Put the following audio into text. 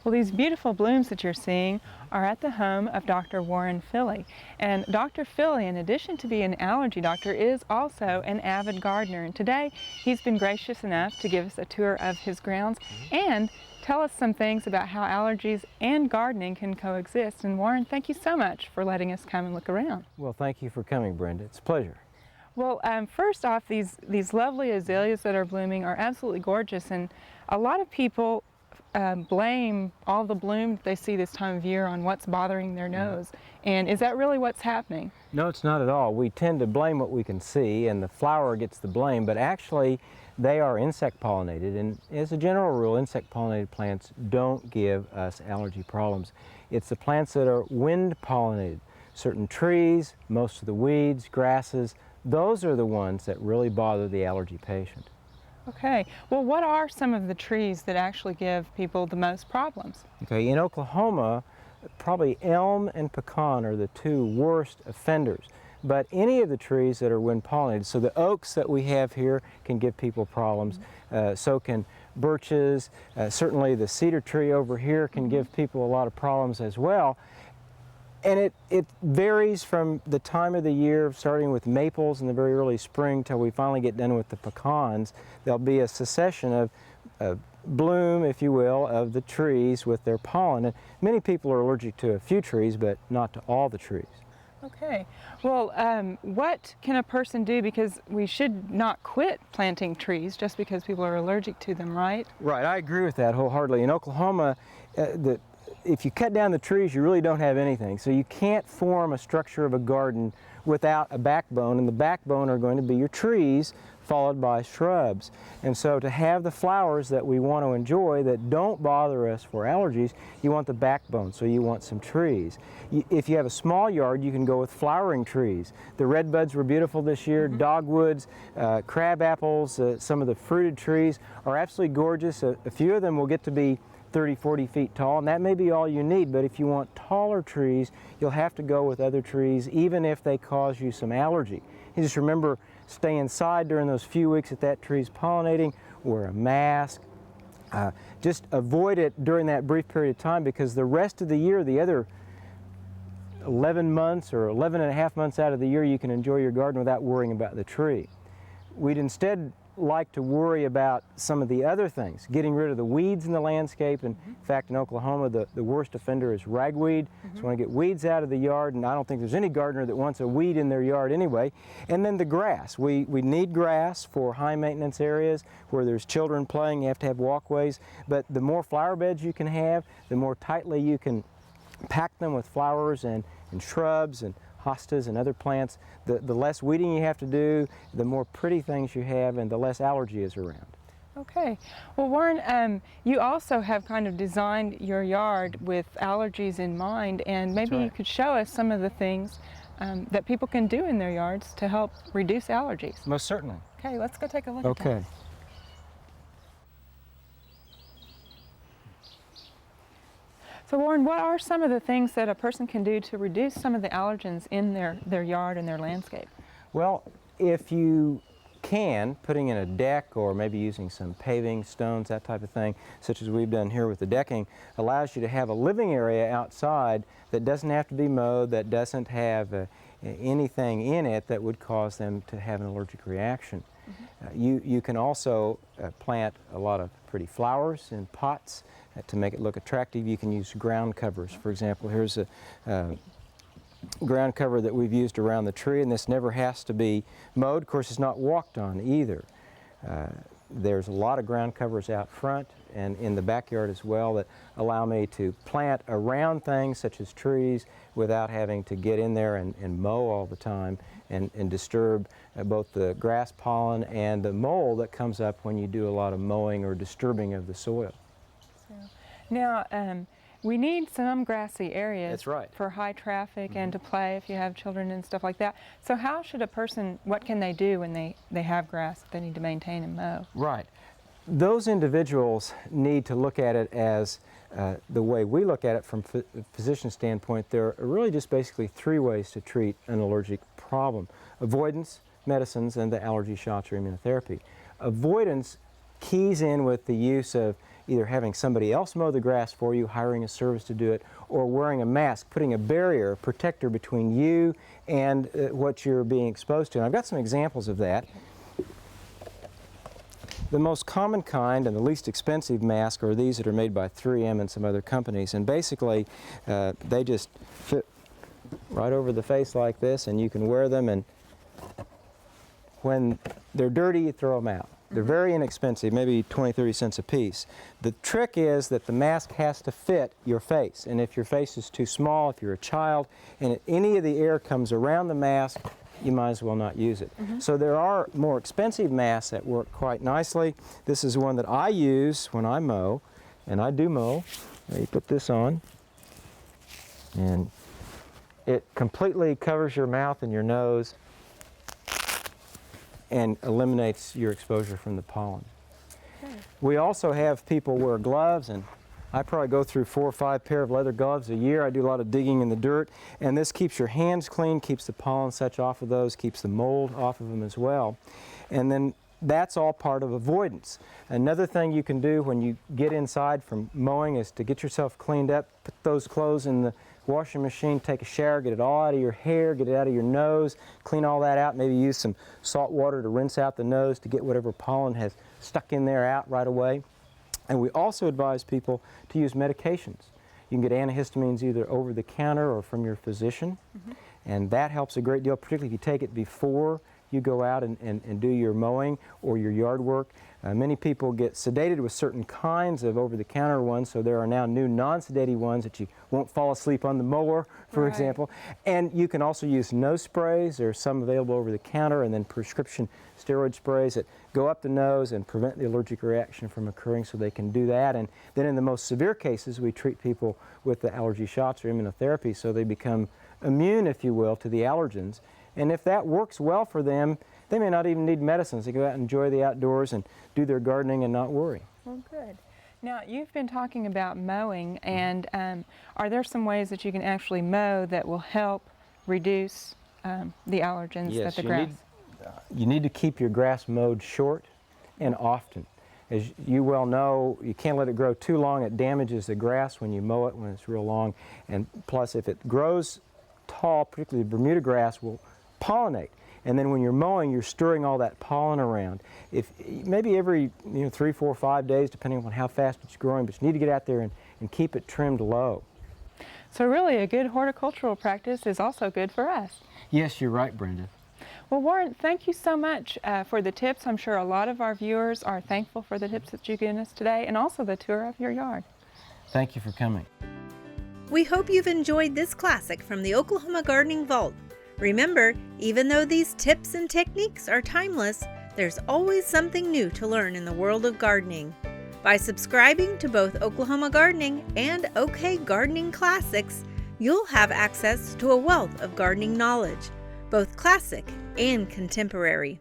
Well, these beautiful blooms that you're seeing are at the home of Dr. Warren Filley. And Dr. Filley, in addition to being an allergy doctor, is also an avid gardener. And today, he's been gracious enough to give us a tour of his grounds and tell us some things about how allergies and gardening can coexist. And Warren, thank you so much for letting us come and look around. Well, thank you for coming, Brenda. It's a pleasure. Well, first off, these lovely azaleas that are blooming are absolutely gorgeous, and a lot of people blame all the bloom they see this time of year on what's bothering their nose. And is that really what's happening? No, it's not at all. We tend to blame what we can see, and the flower gets the blame, but actually they are insect pollinated, and as a general rule, insect pollinated plants don't give us allergy problems. It's the plants that are wind pollinated. Certain trees, most of the weeds, grasses, those are the ones that really bother the allergy patient. Okay, well, what are some of the trees that actually give people the most problems? Okay, in Oklahoma, probably elm and pecan are the two worst offenders. But any of the trees that are wind pollinated, so the oaks that we have here can give people problems, so can birches, certainly the cedar tree over here can give people a lot of problems as well. And it varies from the time of the year, starting with maples in the very early spring till we finally get done with the pecans. There'll be a succession of bloom, if you will, of the trees with their pollen. And many people are allergic to a few trees, but not to all the trees. Okay. Well, what can a person do? Because we should not quit planting trees just because people are allergic to them, right? Right, I agree with that wholeheartedly. In Oklahoma, if you cut down the trees, you really don't have anything. So you can't form a structure of a garden without a backbone, and the backbone are going to be your trees, followed by shrubs. And so to have the flowers that we want to enjoy that don't bother us for allergies, you want the backbone, so you want some trees. If you have a small yard, you can go with flowering trees. The redbuds were beautiful this year, dogwoods, crab apples, some of the fruited trees are absolutely gorgeous. A few of them will get to be 30, 40 feet tall, and that may be all you need, but if you want taller trees, you'll have to go with other trees, even if they cause you some allergy. You just remember, stay inside during those few weeks that that tree's pollinating, wear a mask, just avoid it during that brief period of time, because the rest of the year, the other 11 months or 11 and a half months out of the year, you can enjoy your garden without worrying about the tree. We'd instead like to worry about some of the other things, getting rid of the weeds in the landscape. And in fact, in Oklahoma, the worst offender is ragweed. So we want to get weeds out of the yard, and I don't think there's any gardener that wants a weed in their yard anyway. And then the grass. We need grass for high maintenance areas where there's children playing. You have to have walkways. But the more flower beds you can have, the more tightly you can pack them with flowers and shrubs and hostas and other plants, the less weeding you have to do, the more pretty things you have, and the less allergy is around. Okay. Well, Warren, you also have kind of designed your yard with allergies in mind, and maybe you could show us some of the things that people can do in their yards to help reduce allergies. Most certainly. Okay, let's go take a look at that. Okay. So Warren, what are some of the things that a person can do to reduce some of the allergens in their yard and their landscape? Well, if you can, putting in a deck or maybe using some paving, stones, that type of thing, such as we've done here with the decking, allows you to have a living area outside that doesn't have to be mowed, that doesn't have anything in it that would cause them to have an allergic reaction. You can also plant a lot of pretty flowers in pots to make it look attractive. You can use ground covers. For example, here's a ground cover that we've used around the tree, and this never has to be mowed. Of course, it's not walked on either. There's a lot of ground covers out front and in the backyard as well that allow me to plant around things such as trees without having to get in there and mow all the time and disturb both the grass pollen and the mold that comes up when you do a lot of mowing or disturbing of the soil. Now, we need some grassy areas. That's right. For high traffic and to play if you have children and stuff like that. So how should a person, what can they do when they have grass that they need to maintain and mow? Right. Those individuals need to look at it as the way we look at it from a physician standpoint. There are really just basically three ways to treat an allergic problem: avoidance, medicines, and the allergy shots or immunotherapy. Avoidance keys in with the use of either having somebody else mow the grass for you, hiring a service to do it, or wearing a mask, putting a barrier, a protector between you and what you're being exposed to. And I've got some examples of that. The most common kind and the least expensive mask are these that are made by 3M and some other companies, and basically they just fit right over the face like this, and you can wear them, and when they're dirty you throw them out. They're very inexpensive, maybe 20-30 cents a piece. The trick is that the mask has to fit your face, and if your face is too small, if you're a child, and any of the air comes around the mask, you might as well not use it. So there are more expensive masks that work quite nicely. This is one that I use when I mow, and I do mow. You put this on, and it completely covers your mouth and your nose and eliminates your exposure from the pollen. We also have people wear gloves, and I probably go through 4 or 5 pair of leather gloves a year. I do a lot of digging in the dirt, and this keeps your hands clean, keeps the pollen such off of those, keeps the mold off of them as well. And then that's all part of avoidance. Another thing you can do when you get inside from mowing is to get yourself cleaned up, put those clothes in the washing machine, take a shower, get it all out of your hair, get it out of your nose, clean all that out, maybe use some salt water to rinse out the nose to get whatever pollen has stuck in there out right away. And we also advise people to use medications. You can get antihistamines either over the counter or from your physician, and that helps a great deal, particularly if you take it before you go out and do your mowing or your yard work. Many people get sedated with certain kinds of over-the-counter ones, so there are now new non-sedating ones that you won't fall asleep on the mower, for example. And you can also use nose sprays. There are some available over the counter, and then prescription steroid sprays that go up the nose and prevent the allergic reaction from occurring, so they can do that. And then in the most severe cases, we treat people with the allergy shots or immunotherapy, so they become immune, if you will, to the allergens. And if that works well for them, they may not even need medicines. They go out and enjoy the outdoors and do their gardening and not worry. Well, good. Now, you've been talking about mowing, and are there some ways that you can actually mow that will help reduce the allergens that the grass? You need to keep your grass mowed short and often. As you well know, you can't let it grow too long. It damages the grass when you mow it when it's real long. And plus, if it grows tall, particularly the Bermuda grass, will pollinate. And then when you're mowing, you're stirring all that pollen around. If maybe every 3, 4, 5 days, depending on how fast it's growing, but you need to get out there and keep it trimmed low. So really, a good horticultural practice is also good for us. Yes, you're right, Brenda. Well, Warren, thank you so much for the tips. I'm sure a lot of our viewers are thankful for the tips that you've given us today, and also the tour of your yard. Thank you for coming. We hope you've enjoyed this classic from the Oklahoma Gardening Vault. Remember, even though these tips and techniques are timeless, there's always something new to learn in the world of gardening. By subscribing to both Oklahoma Gardening and OK Gardening Classics, you'll have access to a wealth of gardening knowledge, both classic and contemporary.